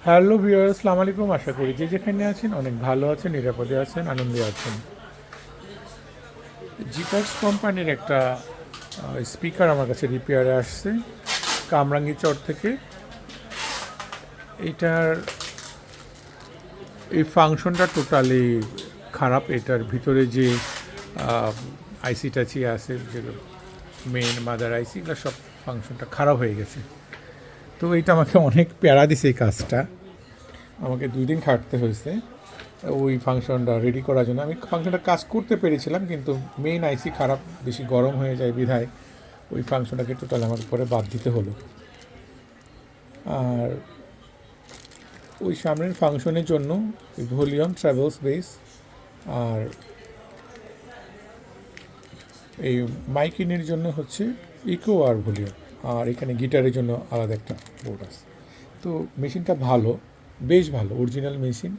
Hello viewer, আসসালামু আলাইকুম। আশা করি যে যেখানে আছেন অনেক ভালো আছেন, নিরাপদে আছেন, আনন্দে আছেন। জিপক্স কোম্পানির একটা স্পিকার আমার কাছে রিপেয়ারে আসছে কামরাঙ্গি চর থেকে। এটার এই ফাংশনটা টোটালি খারাপ। এটার ভিতরে যে আইসি টাইসি আছে, যেগুলো মেইন মাদার আইসি, এগুলো সব ফাংশনটা খারাপ হয়ে গেছে। তো এইটা আমাকে অনেক প্যারা দিছে। এই কাজটা আমাকে 2 দিন খাটতে হয়েছে ওই ফাংশনটা রেডি করার জন্য। আমি ফাংশনটা কাজ করতে পেরেছিলাম, কিন্তু মেইন আইসি খারাপ, বেশি গরম হয়ে যায় বিধায় ওই ফাংশনটাকে টোটাল আমার উপরে বাদ দিতে হলো। আর ওই সামনের ফাংশনের জন্য ভলিউম ট্রাভেলস বেস আর এই মাইকিনের জন্য হচ্ছে ইকো আর ভলিউম, আর এখানে গিটারের জন্য আলাদা একটা বোর্ড আছে। তো মেশিনটা ভালো, বেশ ভালো, অরিজিনাল মেশিন।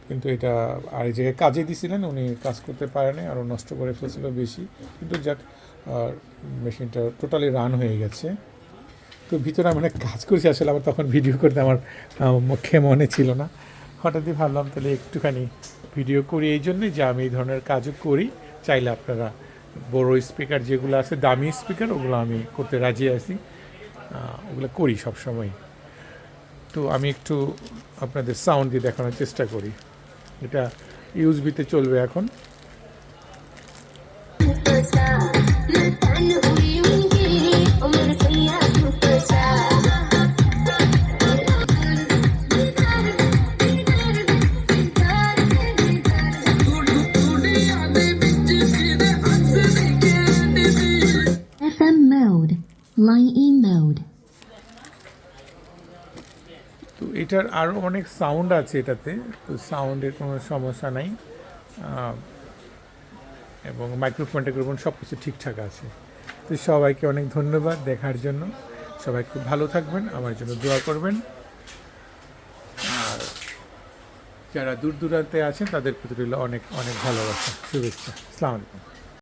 কিন্তু এটা আর এই জায়গায় কাজে দিছিলেন, উনি কাজ করতে পারেনি, আরও নষ্ট করে ফেলছিল বেশি। কিন্তু যাক, মেশিনটা টোটালি রান হয়ে গেছে। তো ভিতরে আমি অনেক কাজ করেছি, আসলে আমার তখন ভিডিও করতে আমার মুখে মনে ছিল না। হঠাৎই ভাবলাম তাহলে একটুখানি ভিডিও করি, এই জন্যই যে আমি এই ধরনের কাজও করি। চাইলে আপনারা বড় স্পিকার যেগুলো আছে, দামি স্পিকার, ওগুলো আমি করতে রাজি আছি, ওগুলো করি সবসময়। তো আমি একটু আপনাদের সাউন্ড দিয়ে দেখানোর চেষ্টা করি। এটা ইউএসবিতে চলবে এখন। FM mode, line mode. তো এটার আরও অনেক সাউন্ড আছে এটাতে, তো সাউন্ডের কোনো সমস্যা নাই, এবং মাইক্রোফোন টাইক্রোফোন সব কিছু ঠিকঠাক আছে। তো সবাইকে অনেক ধন্যবাদ দেখার জন্য। সবাই খুব ভালো থাকবেন, আমার জন্য দোয়া করবেন। আর যারা দূর দূরান্তে আছেন তাদের প্রতি রইল অনেক অনেক ভালোবাসা, শুভেচ্ছা। আসসালামু আলাইকুম।